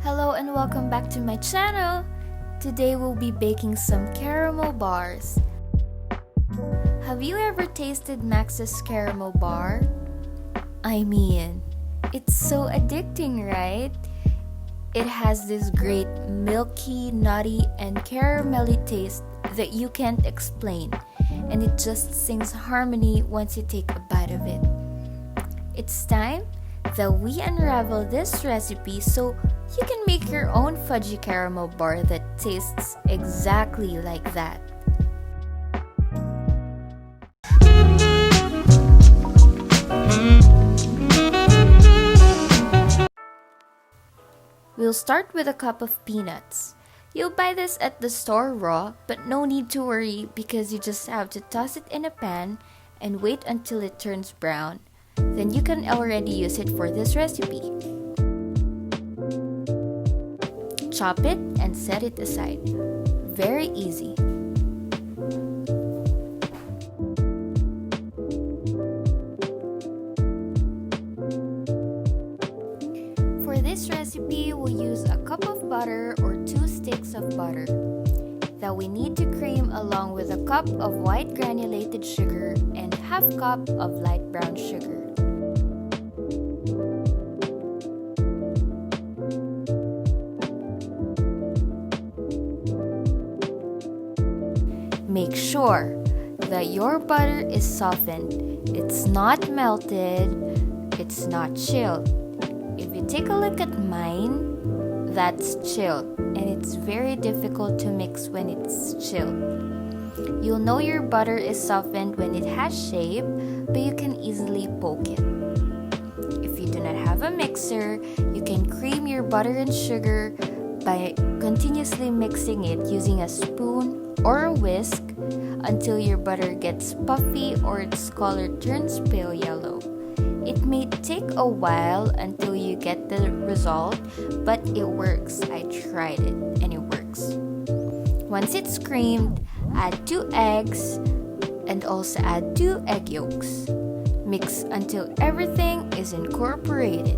Hello and welcome back to my channel. Today we'll be baking some caramel bars. Have you ever tasted Max's caramel bar? I mean, it's so addicting, right? It has this great milky, nutty, and caramelly taste that you can't explain, and it just sings harmony once you take a bite of it. It's time that we unravel this recipe so you can make your own fudgy caramel bar that tastes exactly like that. We'll start with a cup of peanuts. You'll buy this at the store raw, but no need to worry because you just have to toss it in a pan and wait until it turns brown. Then you can already use it for this recipe. Chop it and set it aside. Very easy. For this recipe, we'll use a cup of butter or 2 sticks of butter that we need to cream along with a cup of white granulated sugar and half cup of light brown sugar. Make sure that your butter is softened. It's not melted, it's not chilled. If you take a look at mine, that's chilled, and it's very difficult to mix when it's chilled. You'll know your butter is softened when it has shape, but you can easily poke it. If you do not have a mixer, you can cream your butter and sugar by continuously mixing it using a spoon or a whisk until your butter gets puffy or its color turns pale yellow. It may take a while until you get the result, but it works. I tried it and it works. Once it's creamed, add 2 eggs and also add 2 egg yolks. Mix until everything is incorporated.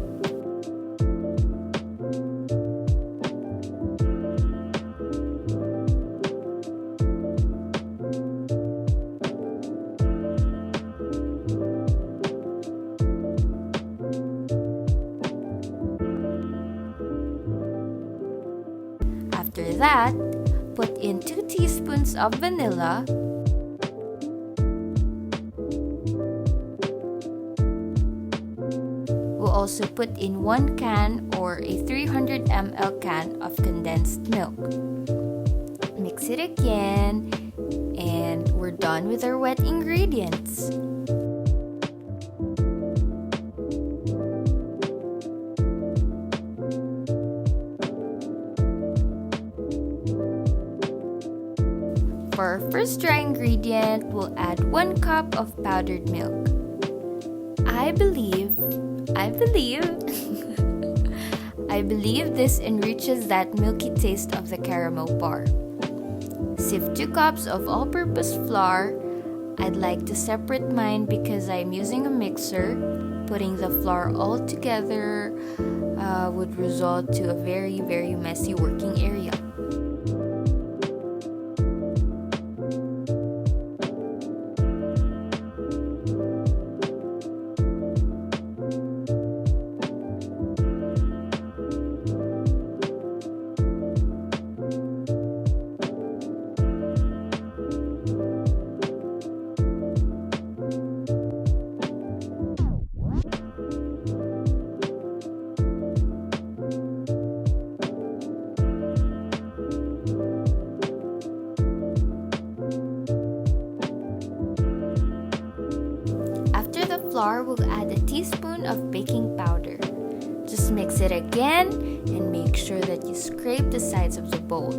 After that, put in 2 teaspoons of vanilla, we'll also put in 1 can or a 300 ml can of condensed milk. Mix it again, and we're done with our wet ingredients. For our first dry ingredient, we'll add 1 cup of powdered milk. I believe this enriches that milky taste of the caramel bar. Sift 2 cups of all-purpose flour. I'd like to separate mine because I'm using a mixer. Putting the flour all together would result to a very messy working area. Flour, we'll add a teaspoon of baking powder. Just mix it again and make sure that you scrape the sides of the bowl.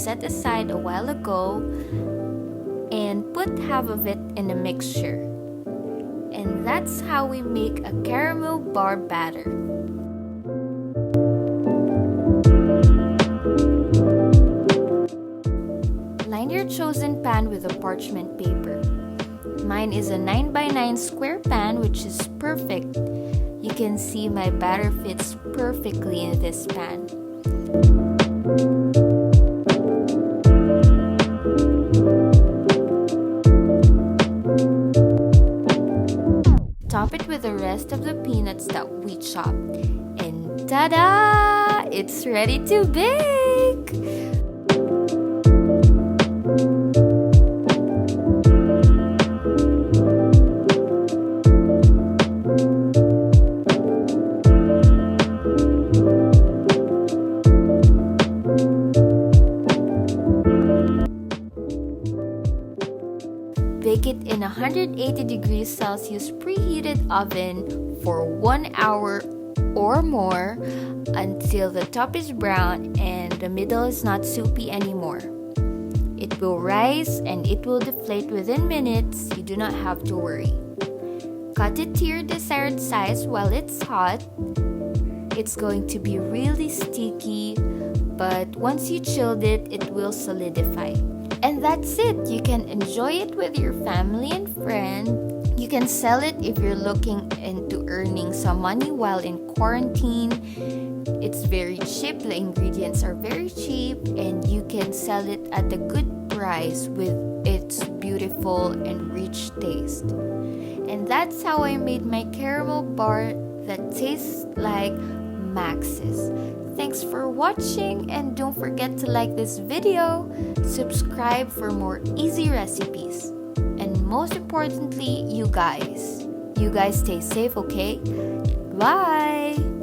set aside a while ago and put half of it in a mixture. And that's how we make a caramel bar batter. Line your chosen pan with a parchment paper. Mine is a 9x9 square pan, which is perfect. You can see my batter fits perfectly in this pan. Top it with the rest of the peanuts that we chopped. And ta-da! It's ready to bake! Bake it in 180 degrees Celsius preheated oven for 1 hour or more until the top is brown and the middle is not soupy anymore. It will rise and it will deflate within minutes. You do not have to worry. Cut it to your desired size while it's hot. It's going to be really sticky, but once you chilled it, it will solidify. And that's it. You can enjoy it with your family and friends. You can sell it if you're looking into earning some money while in quarantine. It's very cheap. The ingredients are very cheap and you can sell it at a good price with its beautiful and rich taste. And that's how I made my caramel bar that tastes like Max's. Thanks for watching and don't forget to like this video, subscribe for more easy recipes, and most importantly, you guys stay safe, okay? Bye!